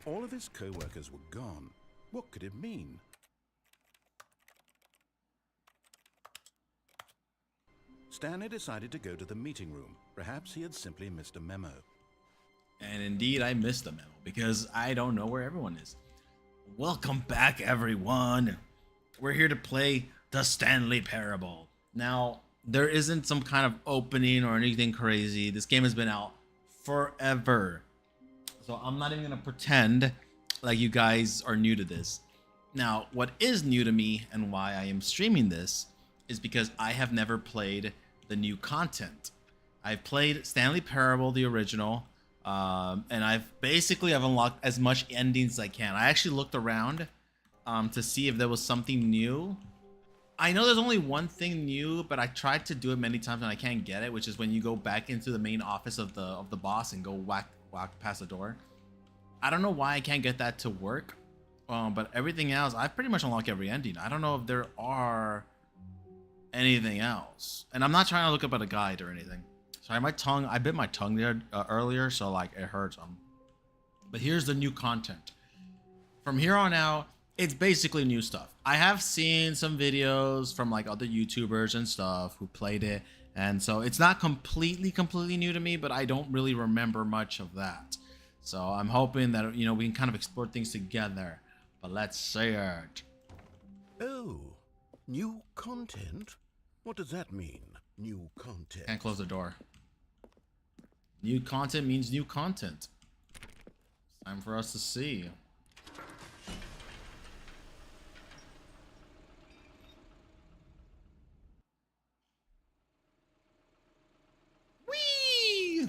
All of his co-workers were gone. What could it mean? Stanley decided to go to the meeting room. Perhaps he had simply missed a memo. And indeed, I missed the memo because I don't know where everyone is. Welcome back, everyone. We're here to play the Stanley Parable. Now, there isn't some kind of opening or anything crazy. This game has been out forever. So I'm not even going to pretend like you guys are new to this. Now, what is new to me and why I am streaming this is because I have never played the new content. I've played Stanley Parable, the original, and I've unlocked as much endings as I can. I actually looked around to see if there was something new. I know there's only one thing new, but I tried to do it many times and I can't get it, which is when you go back into the main office of the boss and go whack past the door. I don't know why I can't get that to work, but everything else, I've pretty much unlocked every ending. I don't know if there are anything else, and I'm not trying to look up at a guide or anything. Sorry, I bit my tongue there earlier, so like it hurts. But here's the new content. From here on out, it's basically new stuff. I have seen some videos from like other YouTubers and stuff who played it, and so it's not completely new to me, but I don't really remember much of that. So I'm hoping that, you know, we can kind of explore things together. But let's see it. Oh, new content? What does that mean, new content? Can't close the door. New content means new content. It's time for us to see. Whee!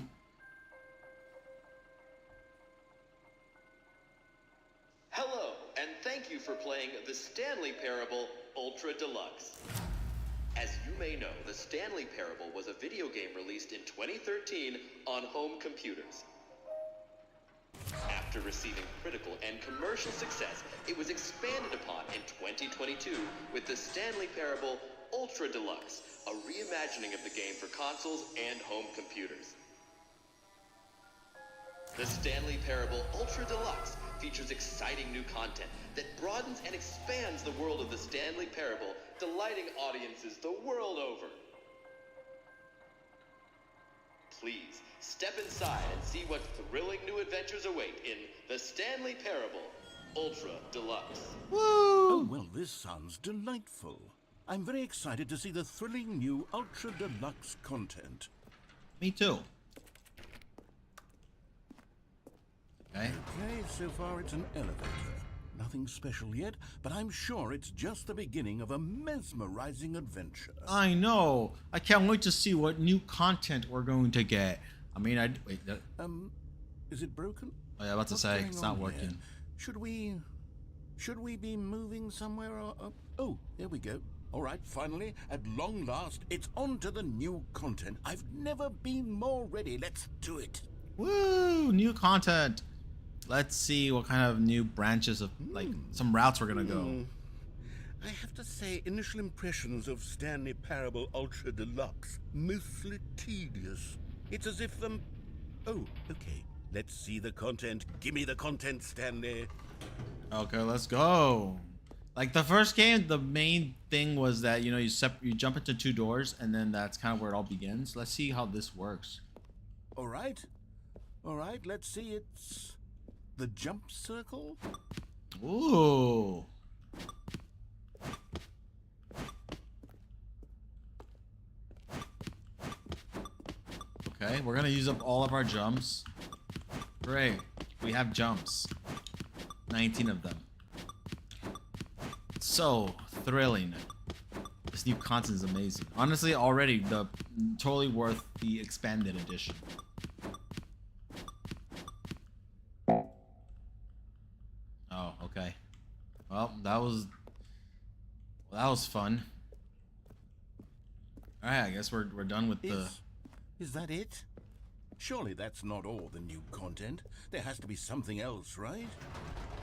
Hello, and thank you for playing the Stanley Parable Ultra Deluxe. As you may know, the Stanley Parable was a video game released in 2013 on home computers. After receiving critical and commercial success, it was expanded upon in 2022 with the Stanley Parable Ultra Deluxe, a reimagining of the game for consoles and home computers. The Stanley Parable Ultra Deluxe features exciting new content that broadens and expands the world of the Stanley Parable, delighting audiences the world over. Please, step inside and see what thrilling new adventures await in the Stanley Parable Ultra Deluxe. Woo! Oh, well, this sounds delightful. I'm very excited to see the thrilling new Ultra Deluxe content. Me too. Okay. Okay, so far it's an elevator. Nothing special yet, but I'm sure it's just the beginning of a mesmerizing adventure. I know. I can't wait to see what new content we're going to get. I mean, wait. Is it broken? Oh yeah, about to say it's not working. Here? Should we be moving somewhere? Oh, there we go. All right, finally, at long last, it's on to the new content. I've never been more ready. Let's do it. Woo! New content. Let's see what kind of new branches of, like, some routes we're gonna go. I have to say, initial impressions of Stanley Parable Ultra Deluxe, mostly tedious. It's as if oh, okay. Let's see the content. Give me the content, Stanley. Okay, let's go. Like the first game, the main thing was that, you know, you jump into two doors, and then that's kind of where it all begins. Let's see how this works. All right, let's see. It's the jump circle. Ooh. Okay, we're gonna use up all of our jumps. Great, we have jumps. 19 of them. So thrilling. This new content is amazing. Honestly, already totally worth the expanded edition. Oh, okay. Well, that was fun. All right, I guess we're done with the. Is that it? Surely that's not all the new content. There has to be something else, right?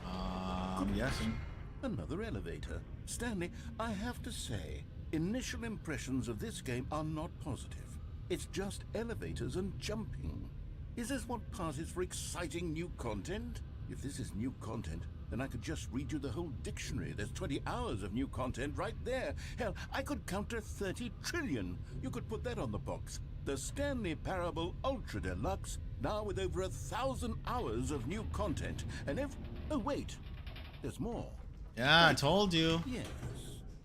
I'm guessing. Another elevator. Stanley, I have to say, initial impressions of this game are not positive. It's just elevators and jumping. Is this what passes for exciting new content? If this is new content, then I could just read you the whole dictionary. There's 20 hours of new content right there. Hell, I could count to 30 trillion. You could put that on the box. The Stanley Parable Ultra Deluxe, now with over 1,000 hours of new content. And if... Oh, wait. There's more. Yeah, I told you. Yes.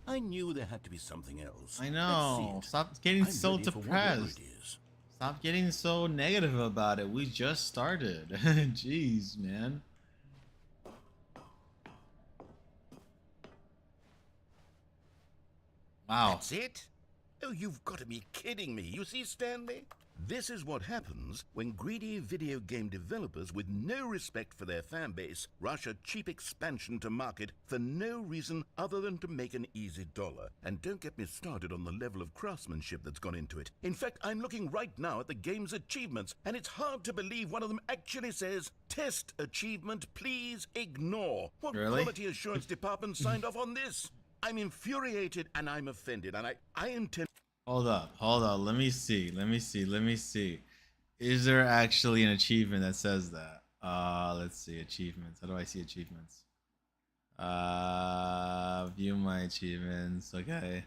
I knew there had to be something else. I know. Stop getting so depressed. Stop getting so negative about it. We just started. Jeez, man. Wow. That's it? Oh, you've got to be kidding me. You see, Stanley? This is what happens when greedy video game developers with no respect for their fan base rush a cheap expansion to market for no reason other than to make an easy dollar. And don't get me started on the level of craftsmanship that's gone into it. In fact, I'm looking right now at the game's achievements, and it's hard to believe one of them actually says, "Test achievement, please ignore." What Really? quality assurance department signed off on this? I'm infuriated and I'm offended, and I intend... Hold up. Let me see. Is there actually an achievement that says that? Let's see. Achievements. How do I see achievements? View my achievements. Okay.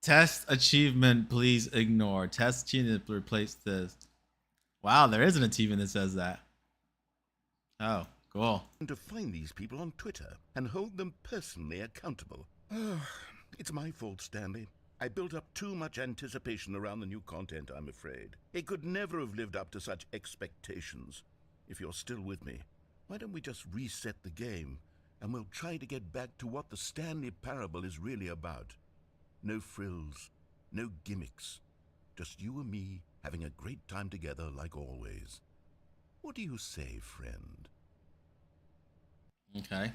Test achievement, please ignore. Test achievement, replace this. Wow, there is an achievement that says that. Oh, cool. to find these people on Twitter and hold them personally accountable. It's my fault, Stanley. I built up too much anticipation around the new content, I'm afraid. It could never have lived up to such expectations. If you're still with me, why don't we just reset the game, and we'll try to get back to what the Stanley Parable is really about. No frills, no gimmicks. Just you and me having a great time together like always. What do you say, friend? Okay.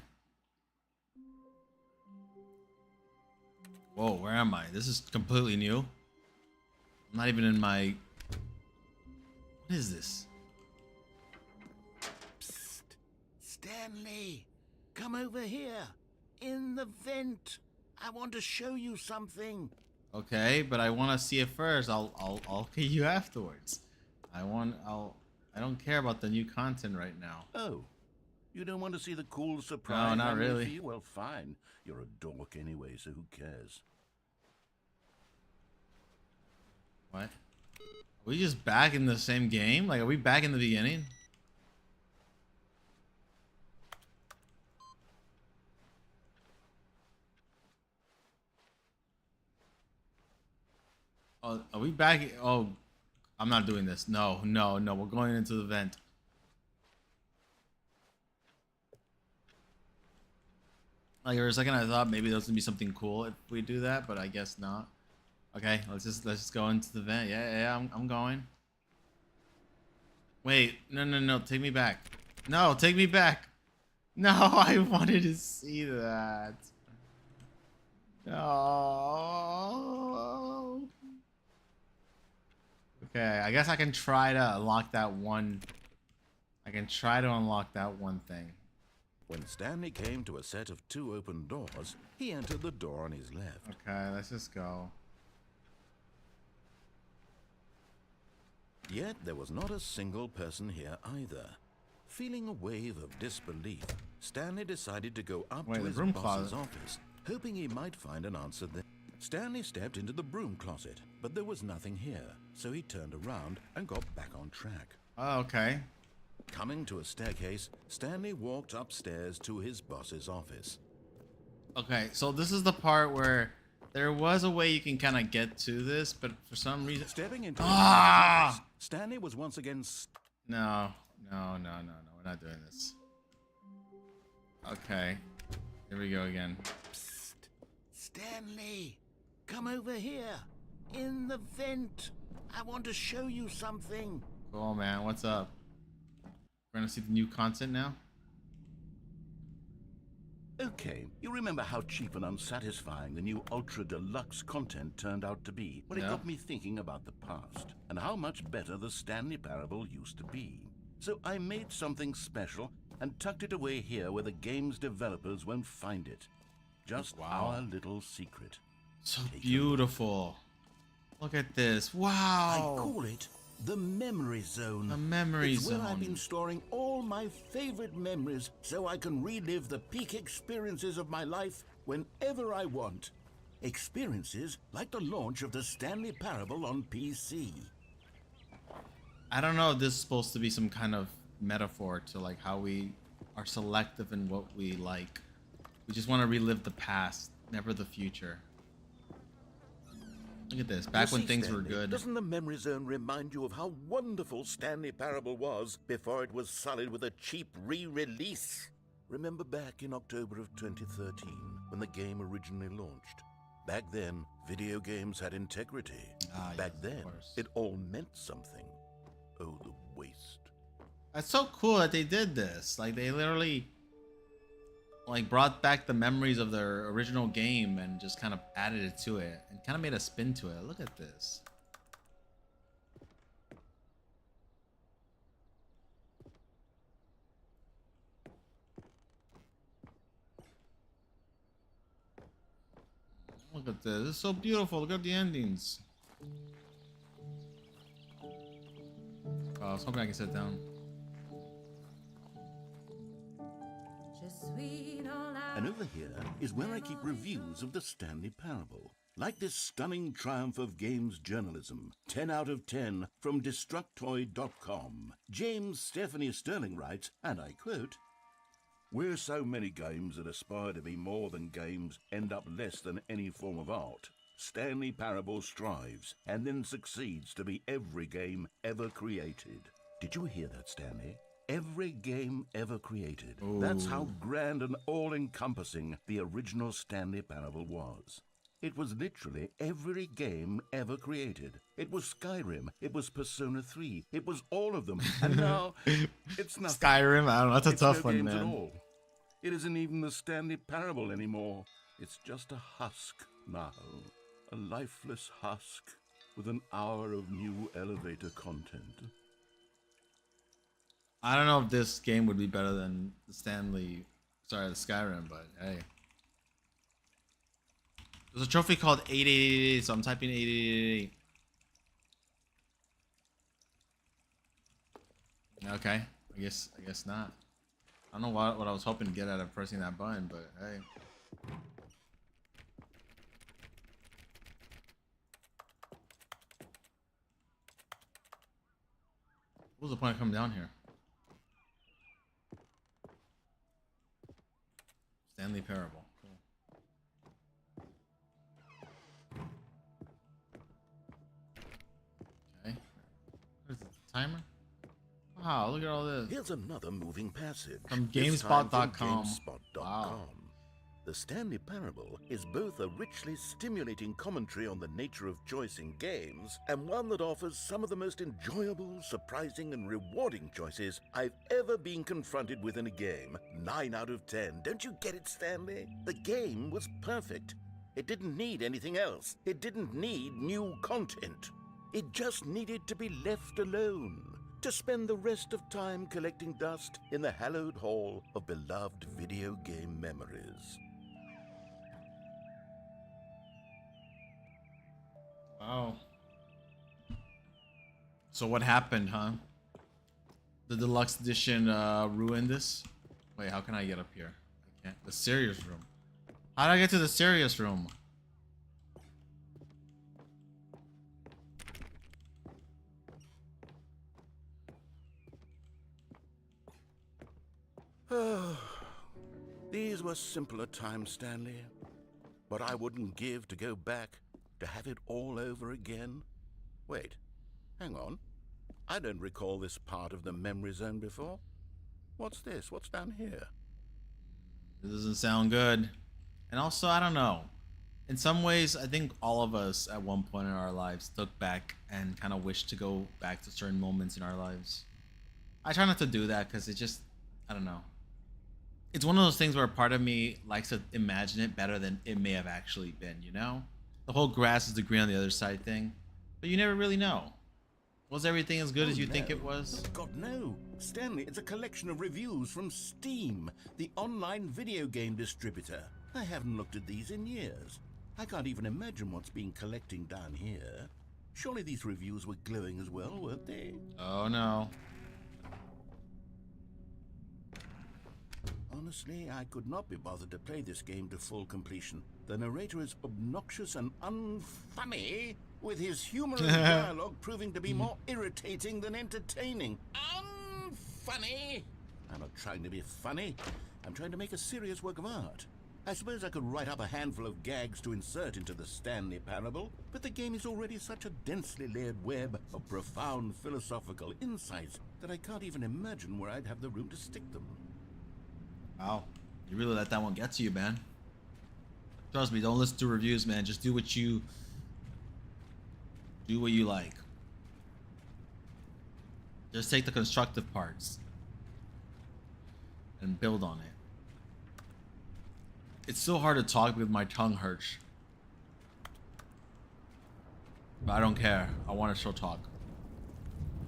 Whoa, where am I? This is completely new. I'm not even in my... What is this? Psst. Stanley, come over here. In the vent. I want to show you something. Okay, but I want to see it first. I'll kill you afterwards. I don't care about the new content right now. Oh, you don't want to see the cool surprise? No, not I'm really. for you? Well, fine. You're a dork anyway, so who cares? What? Are we just back in the same game? Like, are we back in the beginning? Oh, are we back? Oh, I'm not doing this. No, we're going into the vent. Like, for a second I thought maybe there was gonna be something cool if we do that, but I guess not. Okay, let's just go into the vent. Yeah, I'm going. Wait, no, take me back. No, take me back. No, I wanted to see that. No. Okay, I guess I can try to unlock that one. I can try to unlock that one thing. When Stanley came to a set of 2 open doors, he entered the door on his left. Okay, let's just go. Yet there was not a single person here either. Feeling a wave of disbelief, Stanley decided to go up Wait, to the his broom boss's closet. office, hoping he might find an answer there. Stanley stepped into the broom closet, but there was nothing here, so he turned around and got back on track. Oh, okay. Coming to a staircase, Stanley walked upstairs to his boss's office. Okay, so this is the part where there was a way you can kind of get to this, but for some reason... Stepping into his office, Stanley was once again... No, we're not doing this. Okay, here we go again. Psst. Stanley, come over here. In the vent. I want to show you something. Cool, man, what's up? We're gonna see the new content now? Okay, you remember how cheap and unsatisfying the new Ultra Deluxe content turned out to be? Well, it Yeah. got me thinking about the past and how much better the Stanley Parable used to be. So I made something special and tucked it away here where the game's developers won't find it. Just Wow. our little secret. So Take a beautiful. Look at this. I Wow. call it The Memory Zone. The Memory It's Zone. where I've been storing all my favorite memories so I can relive the peak experiences of my life whenever I want. Experiences like the launch of the Stanley Parable on PC. I don't know if this is supposed to be some kind of metaphor to like how we are selective in what we like. We just want to relive the past, never the future. Look at this. Back when things were good. Doesn't the Memory Zone remind you of how wonderful Stanley Parable was before it was sullied with a cheap re-release? Remember back in October of 2013 when the game originally launched? Back then, video games had integrity. Back yes, then, it all meant something. Oh, the waste. It's so cool that they did this. Like they literally like brought back the memories of their original game and just kind of added it to it and kind of made a spin to it. Look at this. Look at this. It's so beautiful. Look at the endings. Oh, I was hoping I could sit down. And over here is where I keep reviews of the Stanley Parable. Like this stunning triumph of games journalism, 10 out of 10 from Destructoid.com. James Stephanie Sterling writes, and I quote, "Where so many games that aspire to be more than games end up less than any form of art, Stanley Parable strives and then succeeds to be every game ever created." Did you hear that, Stanley? Every game ever created. Ooh. That's how grand and all-encompassing the original Stanley Parable was. It was literally every game ever created. It was Skyrim. It was Persona 3. It was all of them. And now, it's nothing. Skyrim, I don't know. That's a It's tough no one, games man. at all. It isn't even the Stanley Parable anymore. It's just a husk now. A lifeless husk with an hour of new elevator content. I don't know if this game would be better than the Skyrim, but hey. There's a trophy called 8888, so I'm typing 8888. Okay, I guess not. I don't know what I was hoping to get out of pressing that button, but hey. What was the point of coming down here? Stanley Parable. Cool. Okay. Where's the timer? Wow, look at all this. Here's another moving passage. From This time GameSpot.com. from GameSpot.com. Wow. The Stanley Parable is both a richly stimulating commentary on the nature of choice in games and one that offers some of the most enjoyable, surprising, and rewarding choices I've ever been confronted with in a game. 9 out of 10. Don't you get it, Stanley? The game was perfect. It didn't need anything else. It didn't need new content. It just needed to be left alone, to spend the rest of time collecting dust in the hallowed hall of beloved video game memories. Wow. So what happened, huh? The deluxe edition ruined this? Wait, how can I get up here? I can't. The serious room. How do I get to the serious room? These were simpler times, Stanley. But I wouldn't give to go back to have it all over again. Wait, hang on. I don't recall this part of the memory zone before. What's this? What's down here? This doesn't sound good. And also, I don't know. In some ways, I think all of us at one point in our lives look back and kind of wish to go back to certain moments in our lives. I try not to do that because it just, I don't know. It's one of those things where a part of me likes to imagine it better than it may have actually been, you know? The whole grass is the green on the other side thing. But you never really know. Was everything as good as you think it was? God, no. Stanley, it's a collection of reviews from Steam, the online video game distributor. I haven't looked at these in years. I can't even imagine what's been collecting down here. Surely these reviews were glowing as well, weren't they? Oh no. Honestly, I could not be bothered to play this game to full completion. The narrator is obnoxious and unfunny, with his humorous dialogue proving to be more irritating than entertaining. Unfunny! I'm not trying to be funny. I'm trying to make a serious work of art. I suppose I could write up a handful of gags to insert into the Stanley Parable, but the game is already such a densely layered web of profound philosophical insights that I can't even imagine where I'd have the room to stick them. Wow. You really let that one get to you, man. Trust me, don't listen to reviews, man. Just do what you like. Just take the constructive parts and build on it. It's so hard to talk because my tongue hurts. But I don't care. I want to still talk.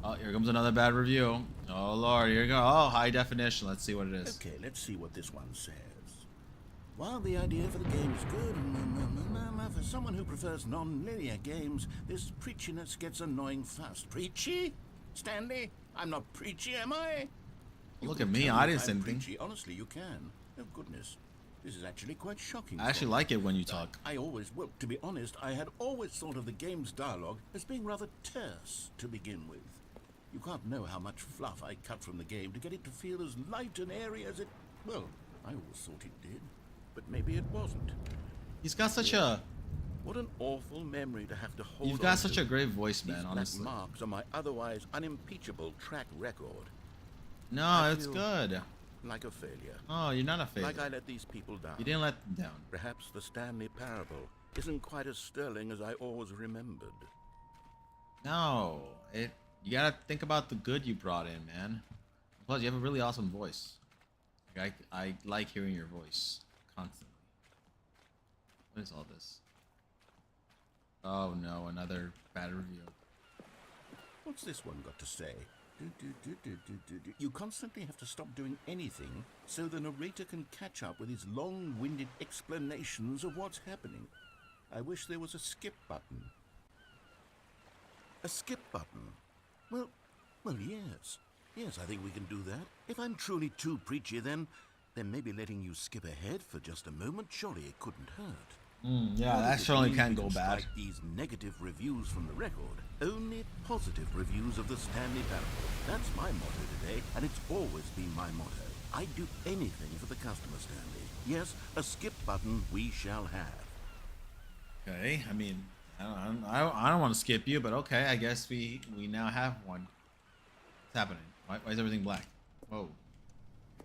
Oh, here comes another bad review. Oh lord, here you go. Oh, high definition. Let's see what it is. Okay, let's see what this one says. While the idea for the game is good, for someone who prefers non-linear games, this preachiness gets annoying fast. Preachy? Stanley? I'm not preachy, am I? Look at me. I didn't say anything. Preachy. Honestly, you can. Oh goodness. This is actually quite shocking. I actually like it when you talk. Well, to be honest, I had always thought of the game's dialogue as being rather terse to begin with. You can't know how much fluff I cut from the game to get it to feel as light and airy as it... Well, I always thought it did, but maybe it wasn't. He's got such a... What an awful memory to have to hold. You've got such a great voice, man, these honestly. black marks on my otherwise unimpeachable track record. No, it's good. Like a failure. Oh, you're not a failure. Like I let these people down. You didn't let them down. Perhaps the Stanley Parable isn't quite as sterling as I always remembered. No, you gotta think about the good you brought in, man. Plus, you have a really awesome voice. Like, I like hearing your voice constantly. What is all this? Oh no, another bad review. What's this one got to say? You constantly have to stop doing anything so the narrator can catch up with his long-winded explanations of what's happening. I wish there was a skip button. A skip button? Well, yes. Yes, I think we can do that. If I'm truly too preachy, then maybe letting you skip ahead for just a moment, surely it couldn't hurt. Yeah, that certainly can go bad. Like these negative reviews from the record, only positive reviews of the Stanley Parable. That's my motto today, and it's always been my motto. I'd do anything for the customer, Stanley. Yes, a skip button we shall have. Okay, I mean, I don't want to skip you, but okay, I guess we now have one. What's happening? Why is everything black? Whoa.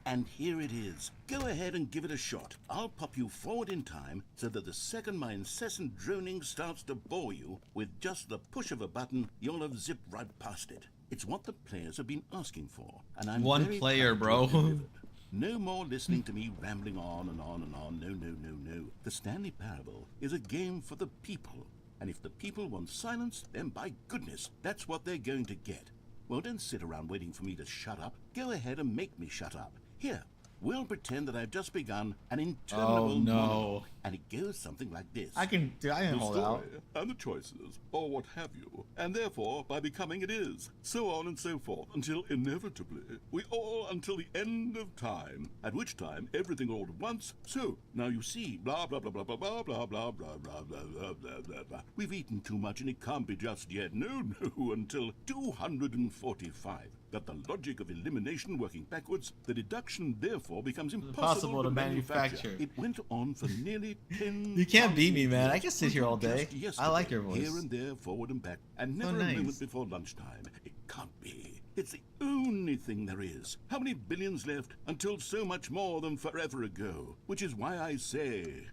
And here it is. Go ahead and give it a shot. I'll pop you forward in time so that the second my incessant droning starts to bore you, with just the push of a button, you'll have zipped right past it. It's what the players have been asking for, and I'm one very player, proud to bro. have delivered. No more listening to me rambling on and on and on. No. The Stanley Parable is a game for the people, and if the people want silence, then by goodness, that's what they're going to get. Well, don't sit around waiting for me to shut up. Go ahead and make me shut up. Here, we'll pretend that I've just begun an interminable monologue, and it goes something like this. I can hold out. And the choices, or what have you, and therefore, by becoming it is, so on and so forth, until inevitably, we all until the end of time, at which time everything all at once, so, now you see, blah blah blah blah blah blah blah blah blah blah blah blah blah blah blah. We've eaten too much and it can't be just yet, no, until 245. Got the logic of elimination working backwards, the deduction therefore becomes impossible to manufacture. It went on for nearly 10 You can't beat me, man. I can sit here all day. I like your voice. Here and there, forward and back, and never a moment before lunchtime. It can't be. It's the only thing there is. How many billions left until so much more than forever ago? Which is why I say...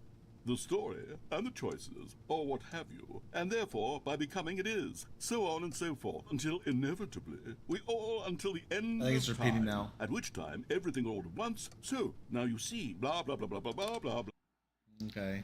the story, and the choices, or what have you, and therefore, by becoming it is, so on and so forth, until inevitably, we all until the end I think it's of repeating time, now. at which time everything all at once, so, now you see, blah blah blah blah blah blah blah blah. Okay.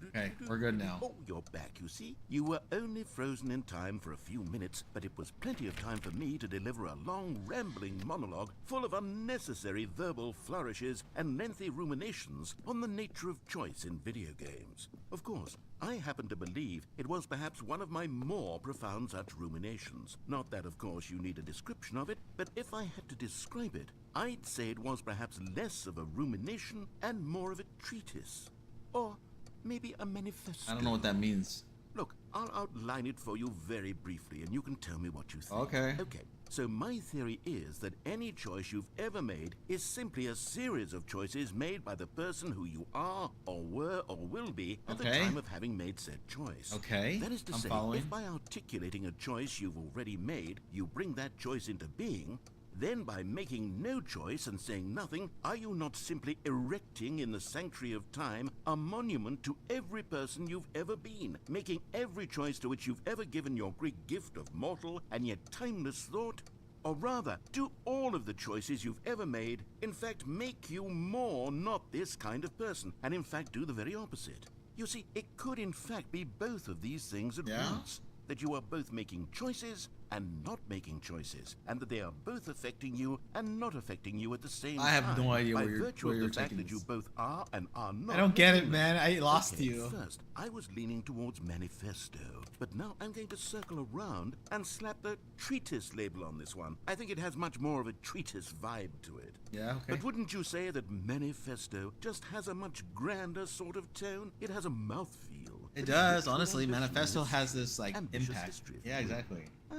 Okay, we're good now. Oh, you're back, you see? You were only frozen in time for a few minutes, but it was plenty of time for me to deliver a long, rambling monologue full of unnecessary verbal flourishes and lengthy ruminations on the nature of choice in video games. Of course, I happen to believe it was perhaps one of my more profound such ruminations. Not that, of course, you need a description of it, but if I had to describe it, I'd say it was perhaps less of a rumination and more of a treatise. Or maybe a manifesto. I don't know what that means. Look, I'll outline it for you very briefly, and you can tell me what you think. Okay. Okay, so my theory is that any choice you've ever made is simply a series of choices made by the person who you are, or were, or will be at the time of having made said choice. Okay, That is to I'm say, following. if by articulating a choice you've already made, you bring that choice into being, then by making no choice and saying nothing, are you not simply erecting in the sanctuary of time a monument to every person you've ever been, making every choice to which you've ever given your Greek gift of mortal and yet timeless thought? Or rather, do all of the choices you've ever made, in fact, make you more not this kind of person, and in fact do the very opposite? You see, it could in fact be both of these things at once. That you are both making choices and not making choices, and that they are both affecting you and not affecting you at the same time. I have no idea by where you're virtue of the fact taking that you this. both are and are not. I don't get it, human. man. I lost Okay, you. First, I was leaning towards manifesto, but now I'm going to circle around and slap the treatise label on this one. I think it has much more of a treatise vibe to it. Yeah, okay. But wouldn't you say that manifesto just has a much grander sort of tone? It has a mouthfeel. It that is does, rich with honestly. ambition Manifesto and has this, like, ambitious impact. history. Yeah, exactly. Ah.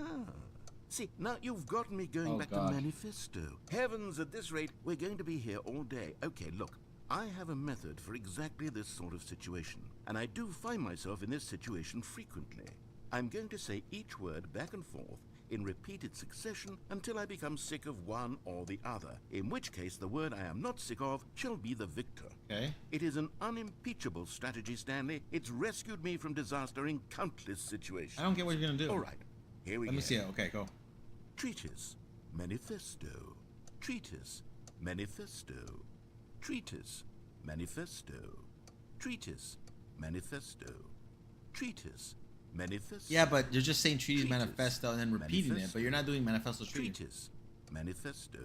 See, now you've gotten me going Oh, back God. to manifesto. Heavens, at this rate, we're going to be here all day. Okay, look, I have a method for exactly this sort of situation, and I do find myself in this situation frequently. I'm going to say each word back and forth in repeated succession until I become sick of one or the other, in which case the word I am not sick of shall be the victor. Okay. It is an unimpeachable strategy, Stanley. It's rescued me from disaster in countless situations. I don't get what you're gonna do. All right, here we go. Let me see it. Okay, go. Treatise, manifesto. Treatise, manifesto. Treatise, manifesto. Treatise, manifesto. Treatise, manifesto. Yeah, but you're just saying treaty Treatise, manifesto and then repeating it, but you're not doing manifesto treaty. Treatise, manifesto.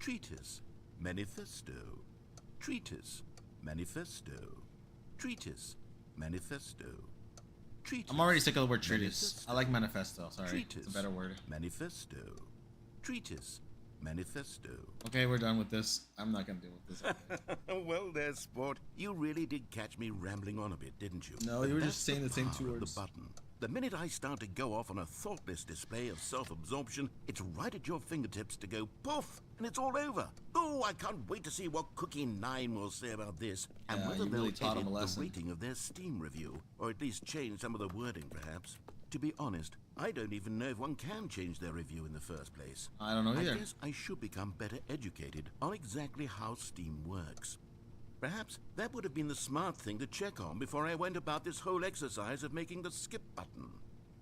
Treatise, manifesto. Treatise, manifesto. Treatise, manifesto. Treatise, I'm already sick of the word treatise. manifesto. I like manifesto. Sorry, Treatise, it's a better word. Manifesto. Treatise, manifesto. Okay, we're done with this. I'm not gonna deal with this. Well, there, sport. You really did catch me rambling on a bit, didn't you? No, But you were that's just saying the same two power of words. The button. The minute I start to go off on a thoughtless display of self-absorption, it's right at your fingertips to go poof, and it's all over. Oh, I can't wait to see what Cookie 9 will say about this, and Yeah, whether you they'll really taught edit him a the lesson. rating of their Steam review, or at least change some of the wording, perhaps. To be honest, I don't even know if one can change their review in the first place. I don't know either. I guess I should become better educated on exactly how Steam works. Perhaps that would have been the smart thing to check on before I went about this whole exercise of making the skip button.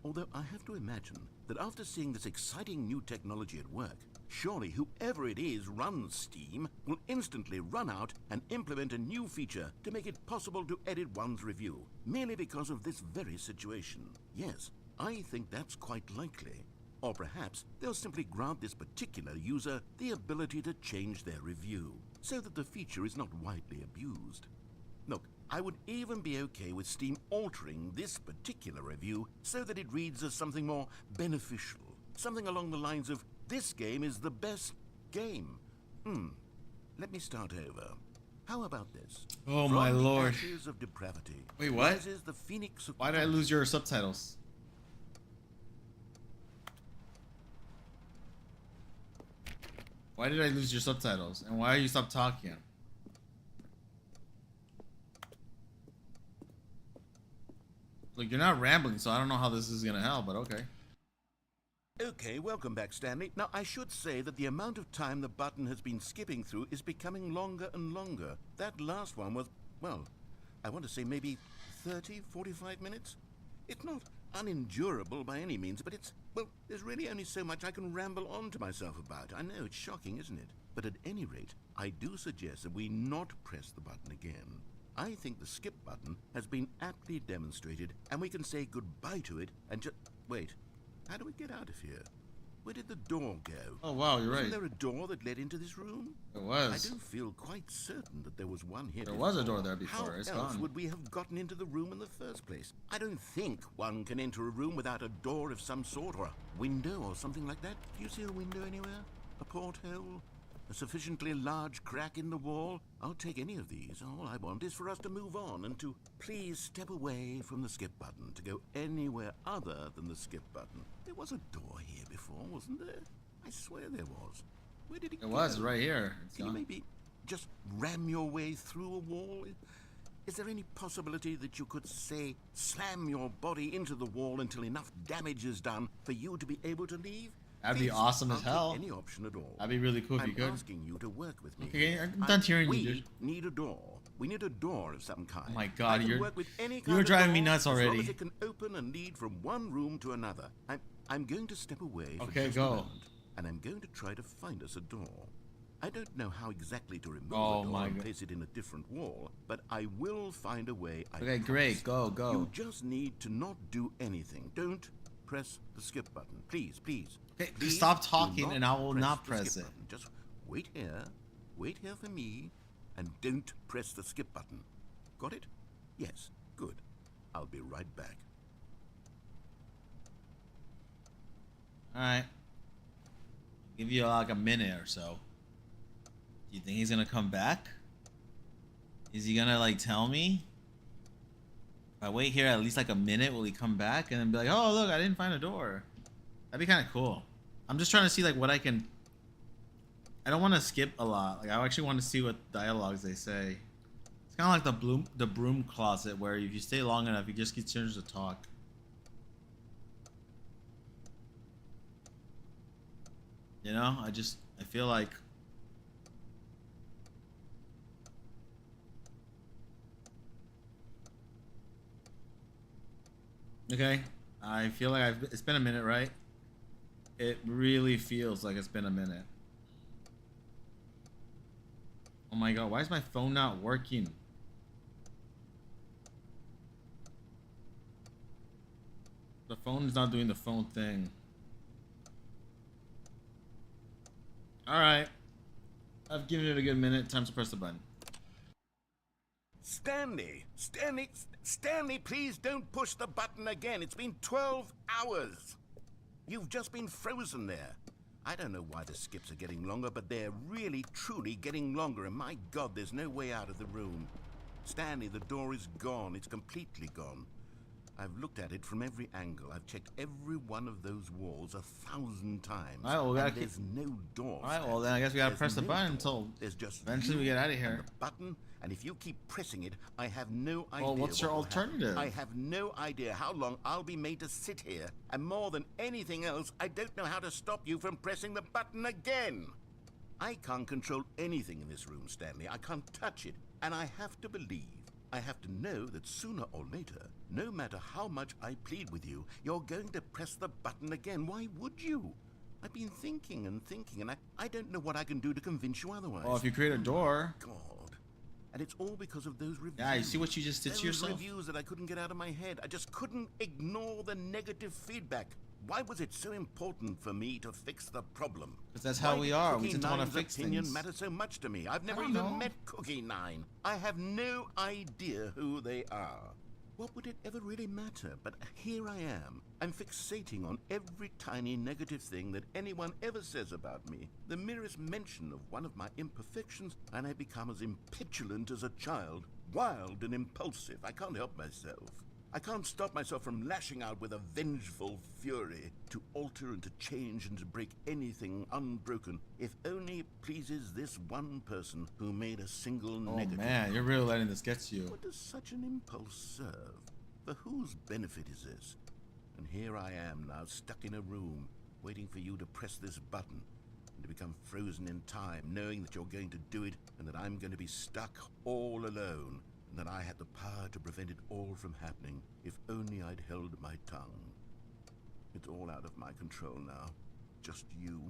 Although I have to imagine that after seeing this exciting new technology at work, surely whoever it is runs Steam will instantly run out and implement a new feature to make it possible to edit one's review, merely because of this very situation. Yes, I think that's quite likely. Or perhaps they'll simply grant this particular user the ability to change their review, so that the feature is not widely abused. Look, I would even be okay with Steam altering this particular review so that it reads as something more beneficial. Something along the lines of, this game is the best game. Let me start over. How about this? Oh From my the lord. ashes of depravity Wait, what? rises the phoenix of Why did I lose your subtitles? Why did I lose your subtitles? And why you stopped talking? Look, you're not rambling, so I don't know how this is gonna help, but okay. Okay, welcome back, Stanley. Now, I should say that the amount of time the button has been skipping through is becoming longer and longer. That last one was, well, I want to say maybe 30, 45 minutes? It's not unendurable by any means, but it's, well, there's really only so much I can ramble on to myself about. I know, it's shocking, isn't it? But at any rate, I do suggest that we not press the button again. I think the skip button has been aptly demonstrated, and we can say goodbye to it and just... Wait, how do we get out of here? Where did the door go? Oh wow, you're right. Wasn't there a door that led into this room? There was. I do feel quite certain that there was one here. There before. was a door there before. How It's else gone. would we have gotten into the room in the first place? I don't think one can enter a room without a door of some sort, or a window or something like that. Do you see a window anywhere? A porthole? A sufficiently large crack in the wall? I'll take any of these. All I want is for us to move on and to please step away from the skip button, to go anywhere other than the skip button. There was a door here before, wasn't there? I swear there was. Where did it go? It was right here. It's Can you gone. maybe just ram your way through a wall? Is there any possibility that you could, say, slam your body into the wall until enough damage is done for you to be able to leave? That'd be Please, awesome as I'll take hell. Any option at all. That'd be really cool if you I'm could. asking you to work with me. Okay, I'm done hearing you, We dude. need a door. We need a door of some kind. Oh my God, I can you're- work with any you kind were of driving me door nuts As long already. as it can open and lead from one room to another. I'm going to step away for Okay, just go. a moment, and I'm going to try to find us a door. I don't know how exactly to remove Oh the door my and God. place it in a different wall, but I will find a way. I Okay, promise. great. Go, go. You just need to not do anything. Don't press the skip button. Please, please. Okay, Please stop do talking and I will not the press skip it. button. Just wait here for me, and don't press the skip button. Got it? Yes, good. I'll be right back. Alright. Give you like a minute or so. Do you think he's gonna come back? Is he gonna like tell me? If I wait here at least like a minute, will he come back and then be like, oh look, I didn't find a door? That'd be kind of cool. I'm just trying to see like what I can. I don't want to skip a lot. Like I actually want to see what dialogues they say. It's kind of like the broom closet where if you stay long enough, you just get turns to talk. You know, I feel like okay. I feel like it's been a minute, right? It really feels like it's been a minute. Oh my god, why is my phone not working? The phone is not doing the phone thing. Alright. I've given it a good minute. Time to press the button. Stanley, please don't push the button again. It's been 12 hours. You've just been frozen there. I don't know why the skips are getting longer, but they're really, truly getting longer, and my God, there's no way out of the room. Stanley, the door is gone. It's completely gone. I've looked at it from every angle. I've checked every one of those walls 1,000 times. All right, well, we gotta and there's no door. Alright, well then I guess we gotta There's press the no button door. until There's just eventually you we get out of and here. the button, and if you keep pressing it, I have no idea. Well, what's your what will happen. alternative? I have no idea how long I'll be made to sit here, and more than anything else, I don't know how to stop you from pressing the button again. I can't control anything in this room, Stanley. I can't touch it, and I have to believe. I have to know that sooner or later, no matter how much I plead with you, you're going to press the button again. Why would you? I've been thinking, and I don't know what I can do to convince you otherwise. Well, if you create a door. God. And it's all because of those reviews. Yeah, you see what you just did to yourself? Those reviews that I couldn't get out of my head. I just couldn't ignore the negative feedback. Why was it so important for me to fix the problem? Because that's how we are. We Cookie tend to want to Nine's fix opinion things. matters so much to me. I've never don't even know. met Cookie Nine. I have no idea who they are. What would it ever really matter? But here I am. I'm fixating on every tiny negative thing that anyone ever says about me. The merest mention of one of my imperfections, and I become as impetulant as a child, wild and impulsive. I can't help myself. I can't stop myself from lashing out with a vengeful fury to alter and to change and to break anything unbroken, if only it pleases this one person who made a single Oh negative. man, you're really letting this get to you. What does such an impulse serve? For whose benefit is this? And here I am now, stuck in a room, waiting for you to press this button, and to become frozen in time, knowing that you're going to do it, and that I'm going to be stuck all alone, and that I had the power to prevent it all from happening, if only I'd held my tongue. It's all out of my control now. Just you.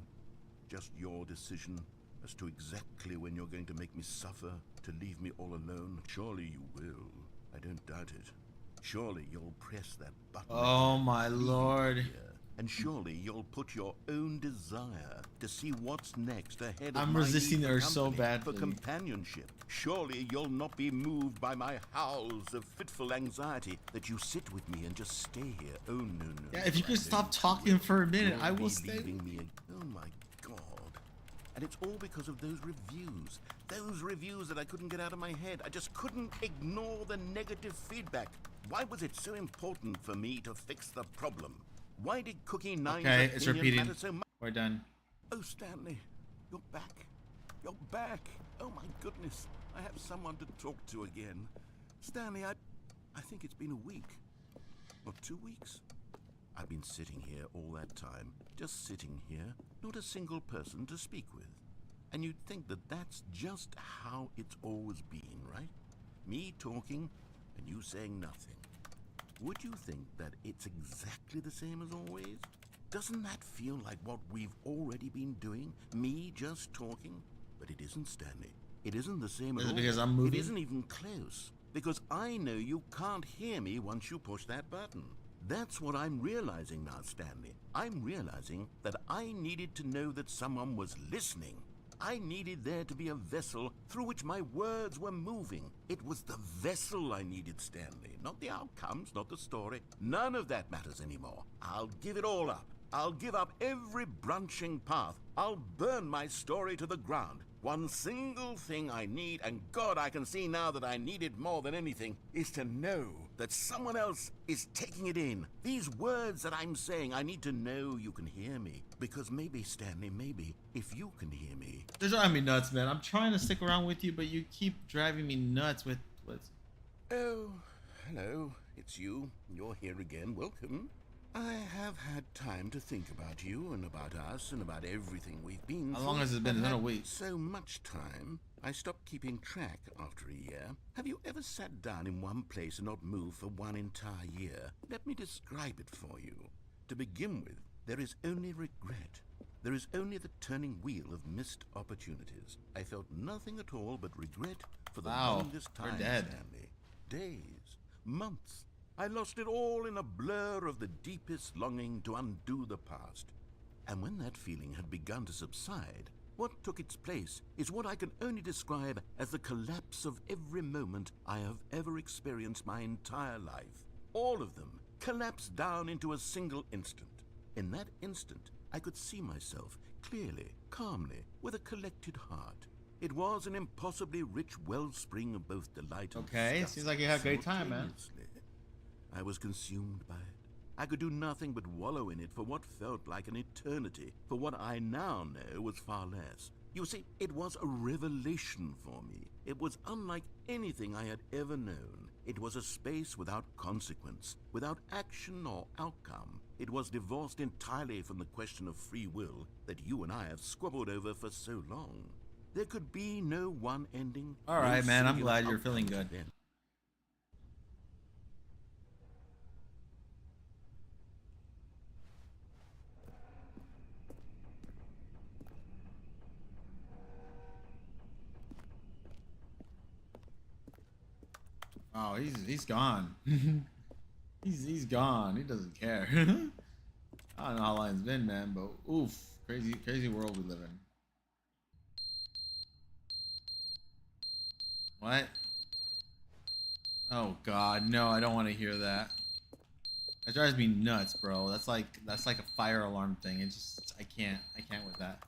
Just your decision as to exactly when you're going to make me suffer, to leave me all alone. Surely you will. I don't doubt it. Surely you'll press that button. Oh my Leave me lord. here, And surely you'll put your own desire to see what's next ahead of I'm my resisting need for her so company, badly. for companionship. Surely you'll not be moved by my howls of fitful anxiety that you sit with me and just stay here. Oh, no, no. Yeah, if you I could know stop you talking will. for a minute, You'll I will be stay leaving with me oh, my God. And it's all because of those reviews. Those reviews that I couldn't get out of my head. I just couldn't ignore the negative feedback. Why was it so important for me to fix the problem? Why did Cookie Nine's Okay, it's opinion repeating. matter so much? We're done. Oh, Stanley, you're back. You're back. Oh, my goodness. I have someone to talk to again. Stanley, I think it's been a week. Or 2 weeks. I've been sitting here all that time. Just sitting here. Not a single person to speak with. And you'd think that that's just how it's always been, right? Me talking and you saying nothing. Would you think that it's exactly the same as always? Doesn't that feel like what we've already been doing? Me just talking? But it isn't, Stanley. It isn't the same at all. Is it because I'm moving? It isn't even close. Because I know you can't hear me once you push that button. That's what I'm realizing now, Stanley. I'm realizing that I needed to know that someone was listening. I needed there to be a vessel through which my words were moving. It was the vessel I needed, Stanley. Not the outcomes, not the story. None of that matters anymore. I'll give it all up. I'll give up every branching path. I'll burn my story to the ground. One single thing I need, and God, I can see now that I need it more than anything, is to know that someone else is taking it in. These words that I'm saying, I need to know you can hear me. Because maybe, Stanley, maybe, if you can hear me. You're driving me nuts, man. I'm trying to stick around with you, but you keep driving me nuts with... Oh, hello. It's you. You're here again. Welcome. I have had time to think about you and about us and about everything we've been How through. long has it been? It's been a week. So much time, I stopped keeping track after a year. Have you ever sat down in one place and not moved for one entire year? Let me describe it for you. To begin with, there is only regret. There is only the turning wheel of missed opportunities. I felt nothing at all but regret for the longest time, we're dead. Stanley. Days, months. I lost it all in a blur of the deepest longing to undo the past. And when that feeling had begun to subside, what took its place is what I can only describe as the collapse of every moment I have ever experienced my entire life. All of them collapsed down into a single instant. In that instant, I could see myself clearly, calmly, with a collected heart. It was an impossibly rich wellspring of both delight and Okay, disgust seems like you had a great time, man. simultaneously. I was consumed by it. I could do nothing but wallow in it for what felt like an eternity, for what I now know was far less. You see, it was a revelation for me. It was unlike anything I had ever known. It was a space without consequence, without action or outcome. It was divorced entirely from the question of free will that you and I have squabbled over for so long. There could be no one ending. All right, man. I'm singular glad you're feeling outcome good. then. Oh, he's gone. he's gone. He doesn't care. I don't know how long it's been, man, but oof, crazy world we live in. What? Oh God, no! I don't want to hear that. That drives me nuts, bro. That's like a fire alarm thing. It's just I can't with that.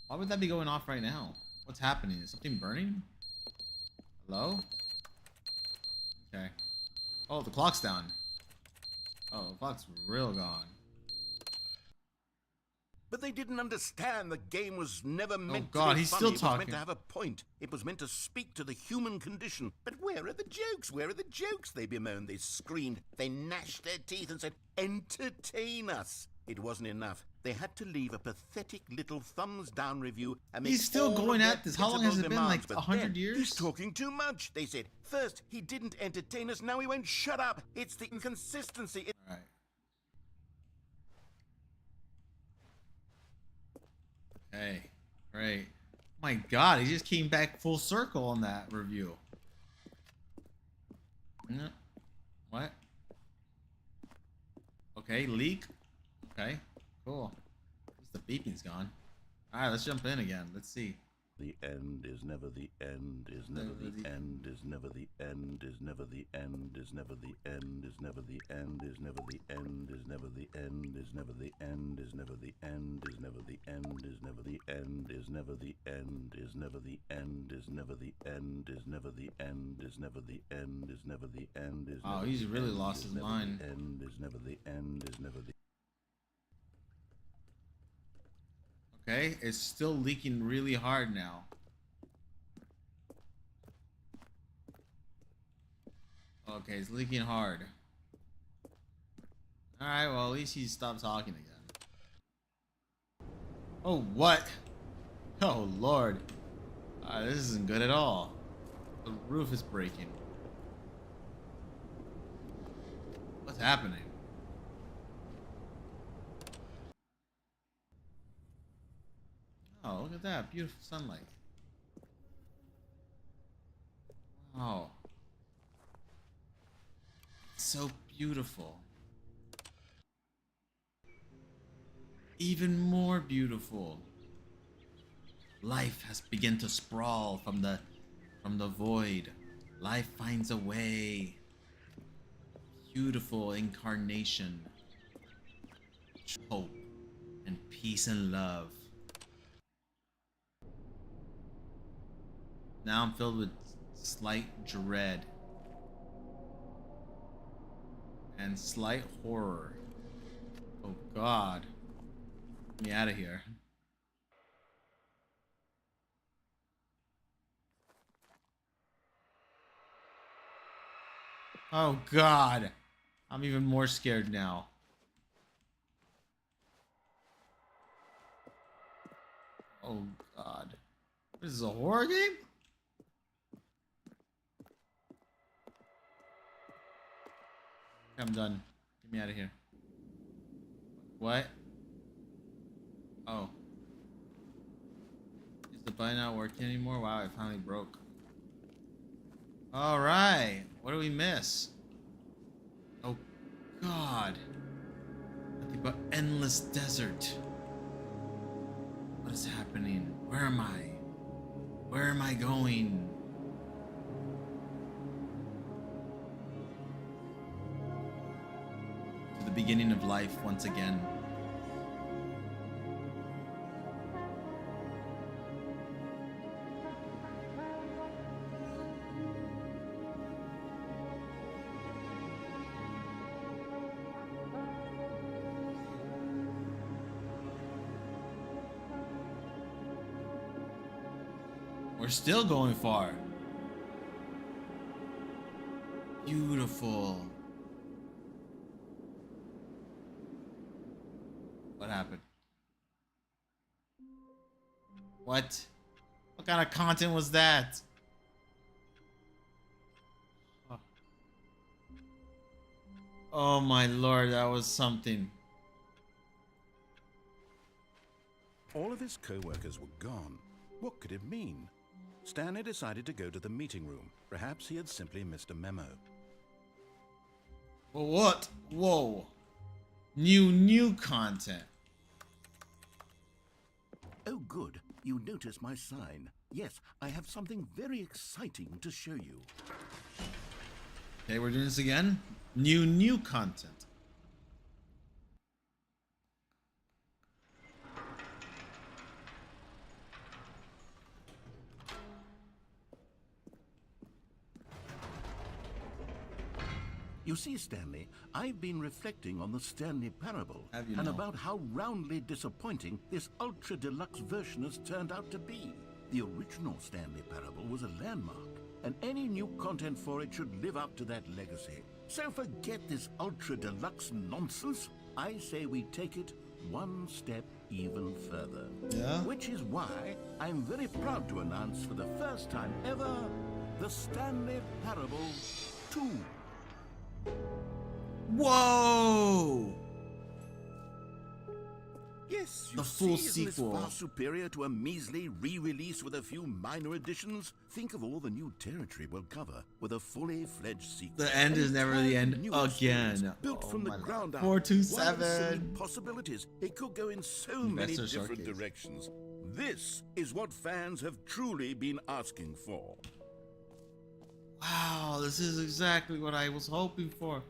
Why would that be going off right now? What's happening? Is something burning? Hello? Okay. Oh, the clock's down. Oh, the clock's real gone. But they didn't understand the game was never meant God, to be he's funny. still It was meant talking. to have a point. It was meant to speak to the human condition. But where are the jokes? Where are the jokes? They bemoaned, they screamed, they gnashed their teeth and said, entertain us. It wasn't enough. They had to leave a pathetic little thumbs down review and make He's still all of going their at this. How long has it been, demands. like, But 100 then, years? He's talking too much, they said. First, he didn't entertain us. Now he won't shut up. It's the inconsistency. All right. Okay, great. My God, he just came back full circle on that review. What? Okay, leak. Okay, cool. At least the beeping's gone. Alright, let's jump in again. Let's see. The end is never the end, is never the end, is never the end, is never the end, is never the end, is never the end, is never the end, is never the end, is never the end, is never the end, is never the end, is never the end, is never the end, is never the end, is never the end, is never the end, is never the end, is never the end, is Oh, he's really lost his mind. end, is never the end, is never the Okay, it's still leaking really hard now. Okay, it's leaking hard. Alright, well, at least he stopped talking again. Oh, what? Oh, Lord. This isn't good at all. The roof is breaking. What's happening? Oh, look at that. Beautiful sunlight. Wow. It's so beautiful. Even more beautiful. Life has begun to sprawl from the void. Life finds a way. Beautiful incarnation. Hope and peace and love. Now I'm filled with slight dread and slight horror. Oh God. Get me out of here. Oh God. I'm even more scared now. Oh God. This is a horror game? I'm done. Get me out of here. What? Oh. Is the button not working anymore? Wow, it finally broke. Alright. What do we miss? Oh, God. Nothing but endless desert. What is happening? Where am I? Where am I going? To the beginning of life once again. We're still going far. Beautiful. What happened? What? What kind of content was that? Oh my Lord, that was something. All of his co-workers were gone. What could it mean? Stanley decided to go to the meeting room. Perhaps he had simply missed a memo. Well, what? Whoa. New content. Oh, good. You notice my sign. Yes, I have something very exciting to show you. Okay, we're doing this again. New content. You see, Stanley, I've been reflecting on the Stanley Parable Have you and now? about how roundly disappointing this ultra deluxe version has turned out to be. The original Stanley Parable was a landmark, and any new content for it should live up to that legacy. So forget this ultra deluxe nonsense. I say we take it one step even further. Yeah? Which is why I'm very proud to announce for the first time ever, the Stanley Parable 2. Whoa! Yes, you The full see, isn't this sequel. far superior to a measly re-release with a few minor additions? Think of all the new territory we'll cover with a fully fledged sequel. The end An is never the entirely end new experience, again. built Oh from the my Lord. ground up. 427. Wow, so many possibilities. It could go in so many Investor different Showcase. directions. This is what fans have truly been asking for. Wow, this is exactly what I was hoping for.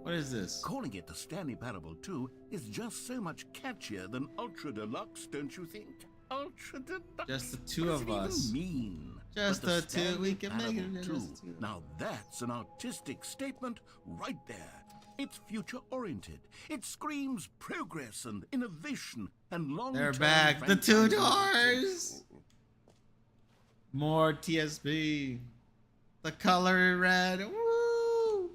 What is this? Calling it the Stanley Parable 2 is just so much catchier than Ultra Deluxe, don't you think? Ultra Deluxe. Just the two What of does it us. even mean? Just But the two, Stanley we can make Parable it 2, just two. now that's an artistic statement right there. It's future-oriented. It screams progress and innovation and long-term They're back. The two franchising doors. More TSB. The color red. Woo!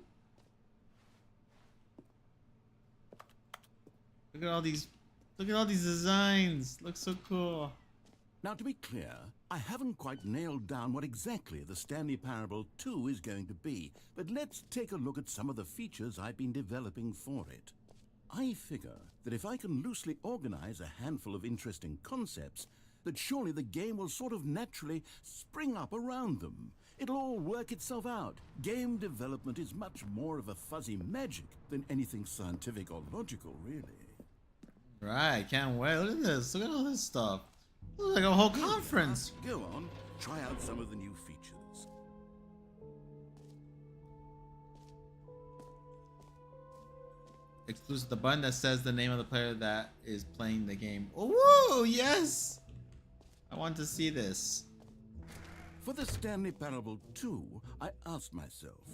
Look at all these. Look at all these designs. Looks so cool. Now, to be clear, I haven't quite nailed down what exactly the Stanley Parable 2 is going to be, but let's take a look at some of the features I've been developing for it. I figure that if I can loosely organize a handful of interesting concepts, that surely the game will sort of naturally spring up around them. It'll all work itself out. Game development is much more of a fuzzy magic than anything scientific or logical, really. Right, can't wait. Look at this. Look at all this stuff. Looks like a whole conference. Go on, try out some of the new features. Exclusive the button that says the name of the player that is playing the game. Oh, yes! I want to see this. For the Stanley Parable 2, I asked myself,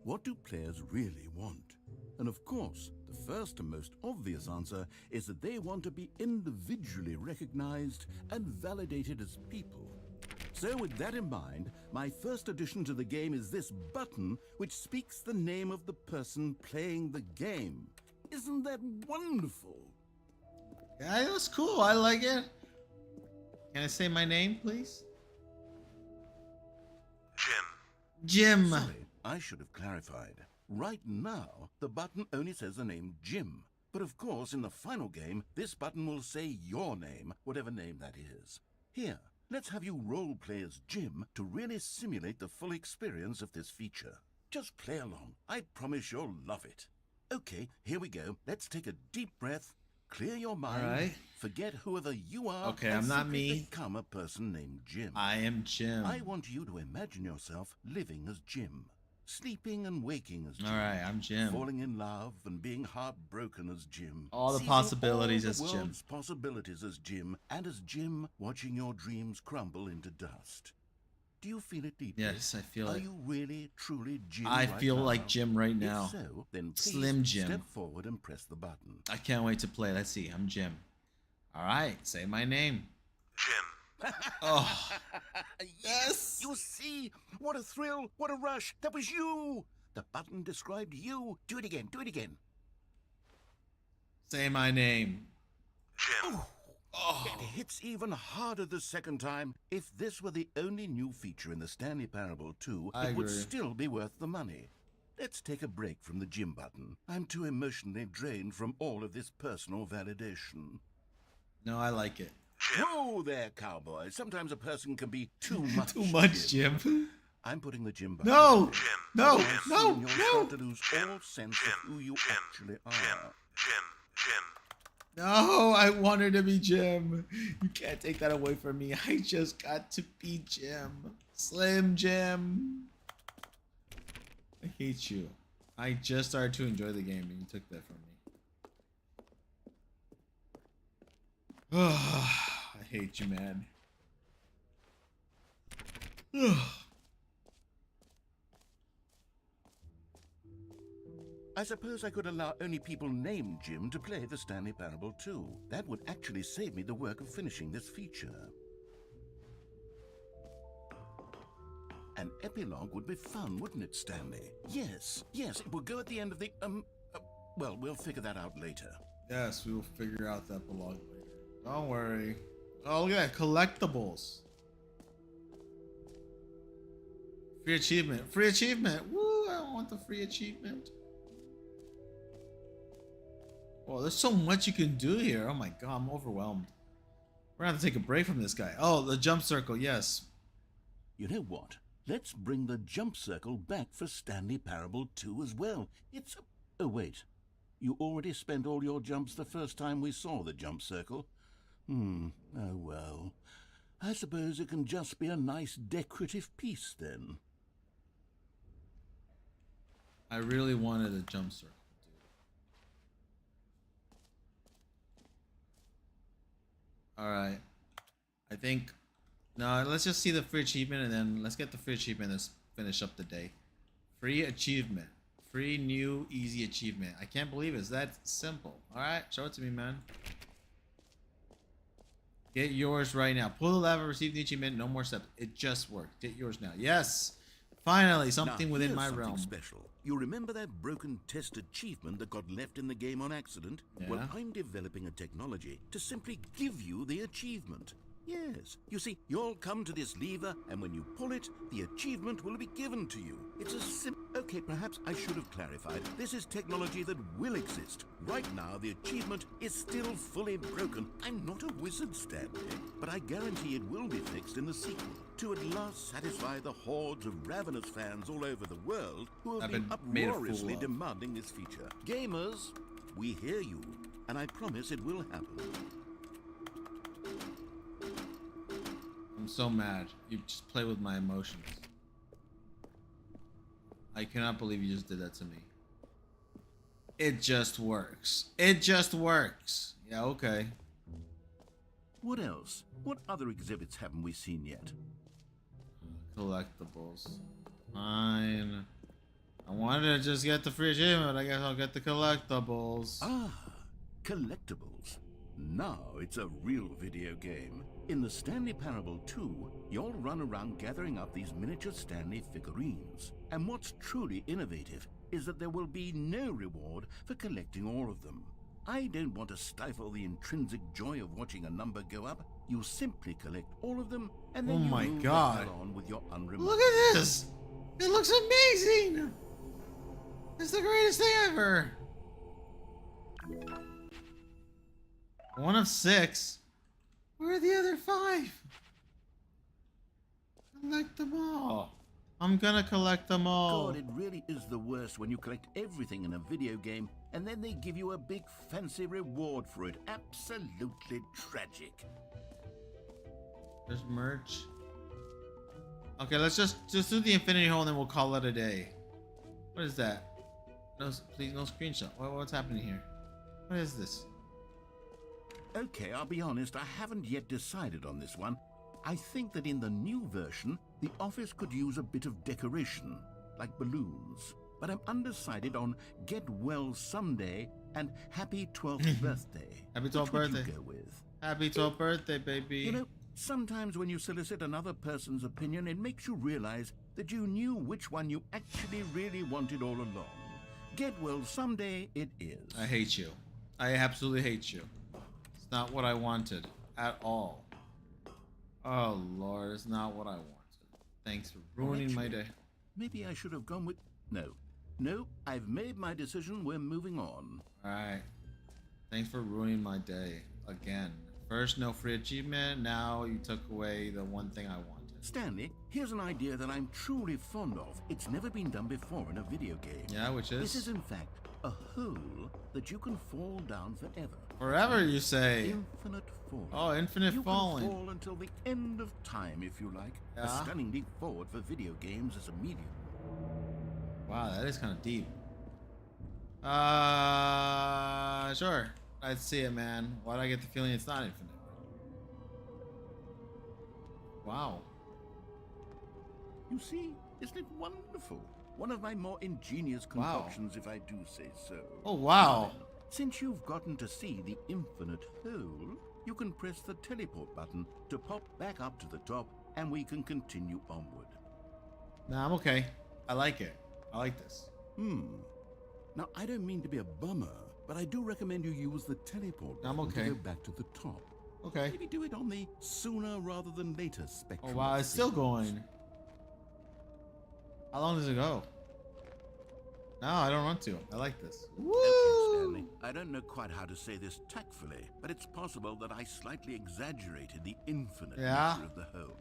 what do players really want? And of course, the first and most obvious answer is that they want to be individually recognized and validated as people. So with that in mind, my first addition to the game is this button which speaks the name of the person playing the game. Isn't that wonderful? Yeah, it was cool. I like it. Can I say my name, please? Jim. Sorry, I should have clarified. Right now, the button only says the name Jim. But of course, in the final game, this button will say your name, whatever name that is. Here, let's have you role-play as Jim to really simulate the full experience of this feature. Just play along. I promise you'll love it. Okay, here we go. Let's take a deep breath, clear your mind, Alright. forget whoever you are, Okay, and I'm not simply me. become a person named Jim. I am Jim. I want you to imagine yourself living as Jim, sleeping and waking as Jim. All right, I'm Jim. Falling in love and being heartbroken as Jim. All the Seizing possibilities all as the Jim. world's possibilities as Jim, and as Jim watching your dreams crumble into dust. Do you feel it deeply? Yes, I feel Are it. you really, truly Jim I right feel now? like Jim right now. If so, then please Slim Jim. step forward and press the button. I can't wait to play. Let's see. I'm Jim. All right, say my name. Jim. Oh, yes. You see? What a thrill! What a rush! That was you! The button described you. Do it again. Do it again. Say my name. Jim. Oh, It hits even harder the second time. If this were the only new feature in the Stanley Parable 2, I it would agree. still be worth the money. Let's take a break from the Jim button. I'm too emotionally drained from all of this personal validation. no, I like it. Whoa there, cowboy. Sometimes a person can be too much. Too much, Jim. I'm putting the Jim button. No, no, Soon no, you'll no. start to lose all sense of who you actually are. No, I want her to be Jim. You can't take that away from me. I just got to be Jim. Slim Jim. I hate you. I just started to enjoy the game and you took that from me. I hate you, man. I suppose I could allow only people named Jim to play the Stanley Parable 2. That would actually save me the work of finishing this feature. An epilogue would be fun, wouldn't it, Stanley? Yes, it would go at the end of the, well, we'll figure that out later. Yes, we will figure out that blog later. Don't worry. Oh, look at that. Collectibles. Free achievement. Free achievement. Woo, I want the free achievement. Well, there's so much you can do here. Oh my god, I'm overwhelmed. We're gonna have to take a break from this guy. Oh, the jump circle, yes. You know what? Let's bring the jump circle back for Stanley Parable 2 as well. It's a... Oh, wait. You already spent all your jumps the first time we saw the jump circle? Oh well. I suppose it can just be a nice decorative piece then. I really wanted a jump circle, dude. Alright. I think... No, let's just see the free achievement and then let's get the free achievement and finish up the day. Free achievement. Free new easy achievement. I can't believe it's that simple. Alright, show it to me, man. Get yours right now. Pull the lever, receive the achievement, no more steps. It just worked. Get yours now. Yes! Finally, something now, within here's my something realm. Special. You remember that broken test achievement that got left in the game on accident? Yeah. Well, I'm developing a technology to simply give you the achievement. Yes. You see, you'll come to this lever, and when you pull it, the achievement will be given to you. It's a Okay, perhaps I should have clarified. This is technology that will exist. Right now, the achievement is still fully broken. I'm not a wizard, Stanley, but I guarantee it will be fixed in the sequel to at last satisfy the hordes of ravenous fans all over the world who have been made a fool uproariously of. demanding this feature. Gamers, we hear you, and I promise it will happen. I'm so mad. You just play with my emotions. I cannot believe you just did that to me. It just works. It just works. Yeah, okay. What else? What other exhibits haven't we seen yet? Collectibles. Fine. I wanted to just get the free achievement, but I guess I'll get the collectibles. Ah, collectibles. Now it's a real video game. In the Stanley Parable 2, you'll run around gathering up these miniature Stanley figurines. And what's truly innovative is that there will be no reward for collecting all of them. I don't want to stifle the intrinsic joy of watching a number go up. You simply collect all of them, and then you move the hell on with your unremarkable. Look at this! It looks amazing! It's the greatest thing ever! 1 of 6. Where are the other 5? Collect them all. I'm gonna collect them all. God, it really is the worst when you collect everything in a video game and then they give you a big fancy reward for it. Absolutely tragic. There's merch. Okay, let's just do the infinity hole and then we'll call it a day. What is that? No, please, no screenshot. What's happening here? What is this? Okay, I'll be honest, I haven't yet decided on this one. I think that in the new version, the office could use a bit of decoration, like balloons. But I'm undecided on Get Well Someday and Happy 12th Birthday. Happy 12th Which would birthday. you go with? Happy 12th birthday, baby. You know, sometimes when you solicit another person's opinion, it makes you realize that you knew which one you actually really wanted all along. Get Well Someday it is. I hate you. I absolutely hate you. It's not what I wanted at all. Oh Lord, it's not what I wanted. Thanks for ruining my day. Maybe I should have gone with... No, I've made my decision. We're moving on. Alright. Thanks for ruining my day. Again. First, no free achievement. Now you took away the one thing I wanted. Stanley, here's an idea that I'm truly fond of. It's never been done before in a video game. Yeah, which is? This is in fact a hole that you can fall down forever. Forever, you say? Infinite falling. Oh, infinite you falling. You can fall until the end of time, if you like. Yeah. A stunning leap forward for video games as a medium. Wow, that is kind of deep. Sure. I'd see it, man. Why do I get the feeling it's not infinite? Wow. You see, isn't it wonderful? One of my more ingenious concoctions, if I do say so. Oh, wow. Then, since you've gotten to see the infinite hole, you can press the teleport button to pop back up to the top, and we can continue onward. Nah, I'm okay. I like it. I like this. Now, I don't mean to be a bummer, but I do recommend you use the teleport I'm button okay. to go back to the top. Okay. Maybe do it on the sooner rather than later spectrum. Oh, wow. It's still going. How long does it go? No, I don't want to. I like this. Okay, Woo! Stanley. I don't know quite how to say this tactfully, but it's possible that I slightly exaggerated the infinite Yeah? nature of the hole.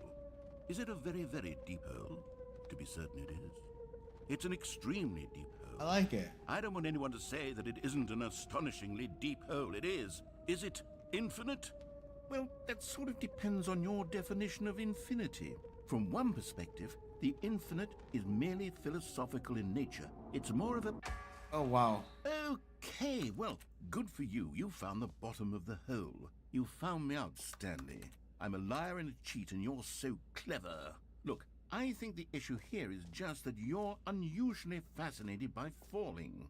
Is it a very, very deep hole? To be certain it is. It's an extremely deep hole. I like it. I don't want anyone to say that it isn't an astonishingly deep hole. It is. Is it infinite? Well, that sort of depends on your definition of infinity. From one perspective, the infinite is merely philosophical in nature. It's more of a... Oh, wow. Okay, well, good for you. You found the bottom of the hole. You found me out, Stanley. I'm a liar and a cheat, and you're so clever. Look, I think the issue here is just that you're unusually fascinated by falling.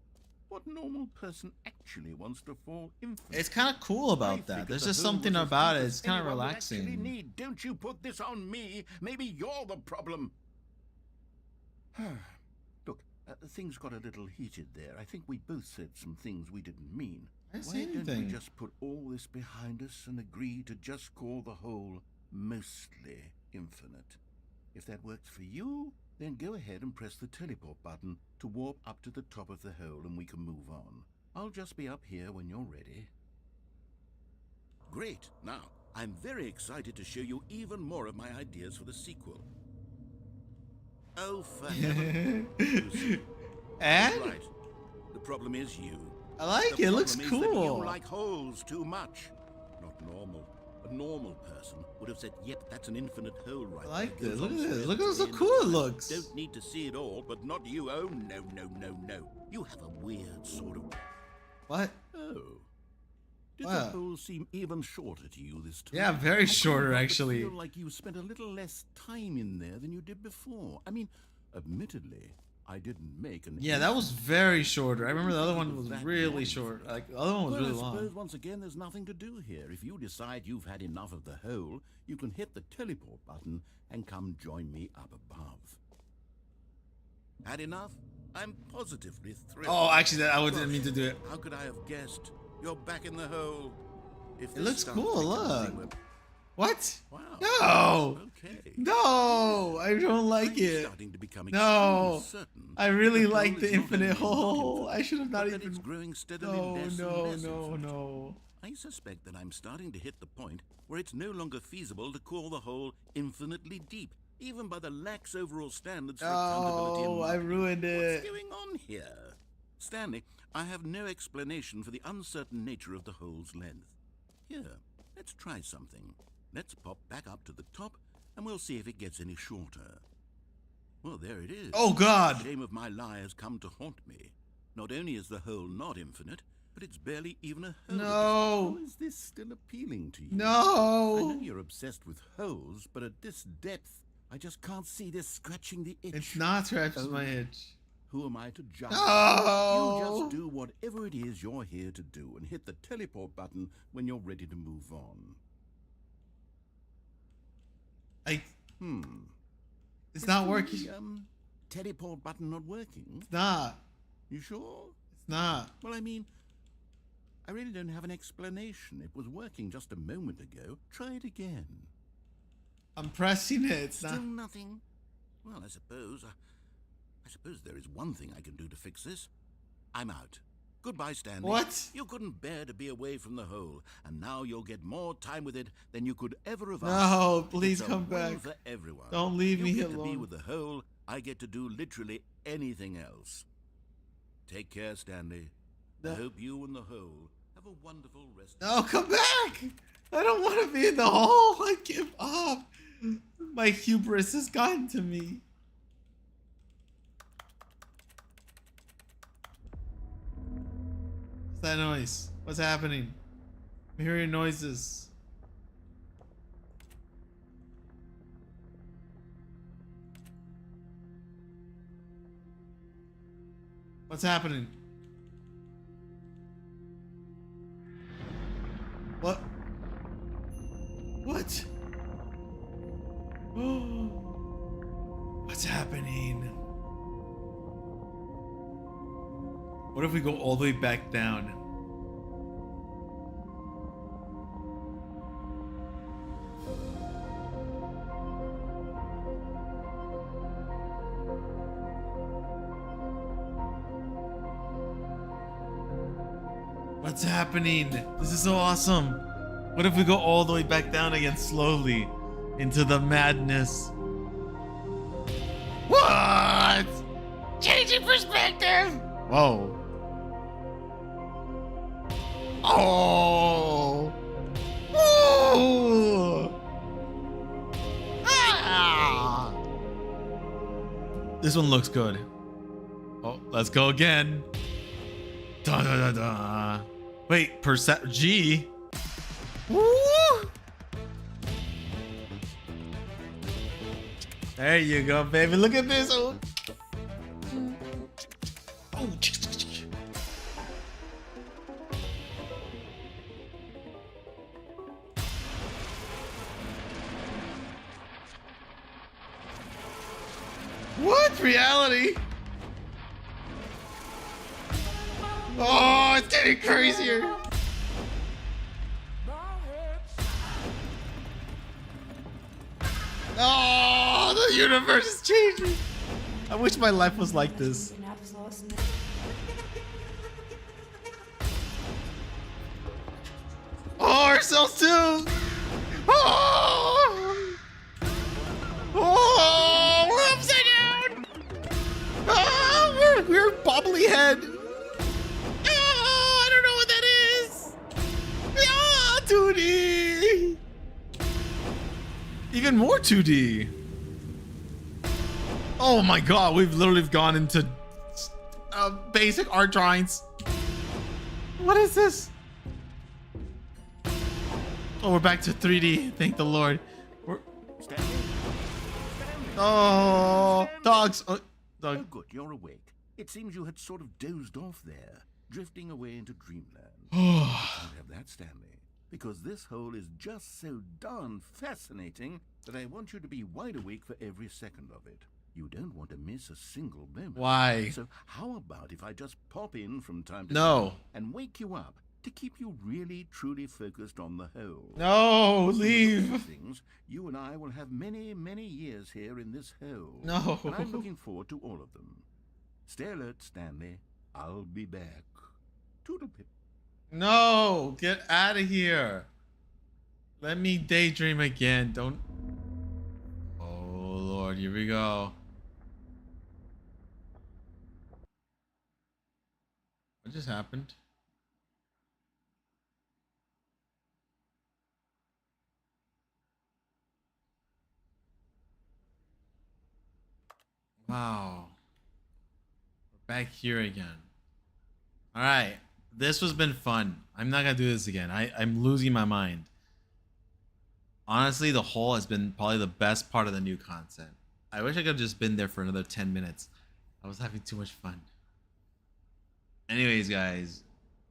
What normal person actually wants to fall infinitely? It's kind of cool I about that. figured There's the just hole something was as about deep it. as It's kind of anyone would actually relaxing. need. Don't you put this on me. Maybe you're the problem. Look, things got a little heated there. I think we both said some things we didn't mean. I didn't Why say don't anything. we just put all this behind us and agree to just call the whole mostly infinite? If that works for you, then go ahead and press the teleport button to warp up to the top of the hole and we can move on. I'll just be up here when you're ready. Great. Now, I'm very excited to show you even more of my ideas for the sequel. Oh, for heaven. And Right. The problem is you. I like The it. It looks problem is that cool. you like holes too much. Not normal. A normal person would have said, yep, that's an infinite hole right I like there. this. Goes Look on at this. forever Look to how the so end of cool it time. looks. Don't need to see it all, but not you. Oh, no, no, no, no. You have a weird sort of... What? Oh. Did Wow. the hole seem even shorter to you this time? Yeah, very I couldn't shorter, help but actually. feel like you spent a little less time in there than you did before. I mean, admittedly, I didn't make an... Yeah, that was very shorter. I remember the other one was really short. Like the other one was Well, really I suppose long. once again there's nothing to do here. If you decide you've had enough of the hole, you can hit the teleport button and come join me up above. Had enough? I'm positively thrilled. Oh, actually, I didn't mean to do it. How could I have guessed? You're back in the hole. If It this looks starts cool. becoming Look. a- What? Wow. No. Okay. No, I don't like I'm it. starting to become No. extremely certain I really that the like hole the is not infinite only not hole. infinite, I should have not but that even. it's growing steadily No, less and no, less no, infinite. no. I suspect that I'm starting to hit the point where it's no longer feasible to call the hole infinitely deep, even by the lax overall standards for accountability and Oh, I marketing. ruined it. What's going on here? Stanley, I have no explanation for the uncertain nature of the hole's length. Here, let's try something. Let's pop back up to the top, and we'll see if it gets any shorter. Well, there it is. Oh, God. The shame of my lie has come to haunt me. Not only is the hole not infinite, but it's barely even a hole. No. How is this still appealing to you? I No. know you're obsessed with holes, but at this depth, I just can't see this scratching the itch. It's not scratches Oh. my itch. Who am I to judge? No. You just do whatever it is you're here to do and hit the teleport button when you're ready to move on. It's Is not the, working. teleport button not working? It's not. You sure? It's not. Well, I mean, I really don't have an explanation. It was working just a moment ago. Try it again. I'm pressing it. It's Still not. nothing? Well, I suppose there is one thing I can do to fix this. I'm out. Goodbye, Stanley. What? You couldn't bear to be away from the hole, and now you'll get more time with it than you could ever have asked. No, please It's a come win back. for everyone. Don't leave you me get to be alone. with the hole. I get to do literally anything else. Take care, Stanley. I No. hope you and the hole have a wonderful rest. No, come back. I don't want to be in the hole. I give up. My hubris has gotten to me. What's that noise? What's happening? I'm hearing noises. What's happening? What? What? What's happening? What if we go all the way back down? What's happening? This is so awesome. What if we go all the way back down again slowly into the madness? What? Changing perspective. Whoa. Oh. Ooh. Ah. This one looks good. Oh, let's go again. Da da da da. Wait, G. Woo. There you go, baby. Look at this. Oh. Oh. What? Reality? Oh, it's getting crazier. Oh, the universe is changing. I wish my life was like this. Oh, ourselves too. Oh, oh, we're upside down. Oh, we're bobbly head. Oh, I don't know what that is. Oh, 2D. Even more 2D. Oh my god, we've literally gone into basic art drawings. What is this? Oh, we're back to 3D. Thank the Lord. Stanley? Oh, dogs. Oh, dog. Oh, good, you're awake. It seems you had sort of dozed off there, drifting away into dreamland. Can't have that, Stanley, because this hole is just so darn fascinating that I want you to be wide awake for every second of it. You don't want to miss a single moment. Why? So how about if I just pop in from time to No. time and wake you up to keep you really, truly focused on the hole? No, leave. Things, you and I will have many, many years here in this hole. No. And I'm looking forward to all of them. Stay alert, Stanley. I'll be back. Toodlepip. No, get out of here. Let me daydream again. Don't. Oh, Lord, here we go. What just happened? Wow. We're back here again. All right. This has been fun. I'm not going to do this again. I'm losing my mind. Honestly, the hole has been probably the best part of the new content. I wish I could have just been there for another 10 minutes. I was having too much fun. Anyways, guys.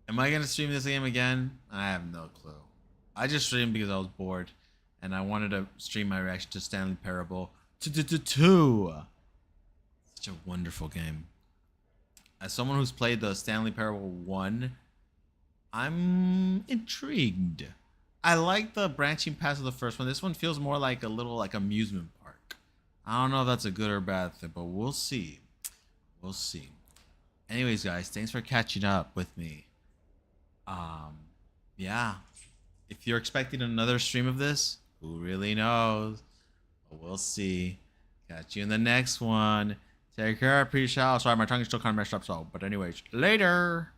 Am I going to stream this game again? I have no clue. I just streamed because I was bored. And I wanted to stream my reaction to Stanley Parable 2. Such a wonderful game. As someone who's played the Stanley Parable 1, I'm intrigued. I like the branching paths of the first one. This one feels more like a little like amusement park. I don't know if that's a good or bad thing, but we'll see. We'll see. Anyways, guys, thanks for catching up with me. Yeah. If you're expecting another stream of this, who really knows? But we'll see. Catch you in the next one. Take care. Peace out. Sorry, my tongue is still kind of messed up. So, but anyways, later.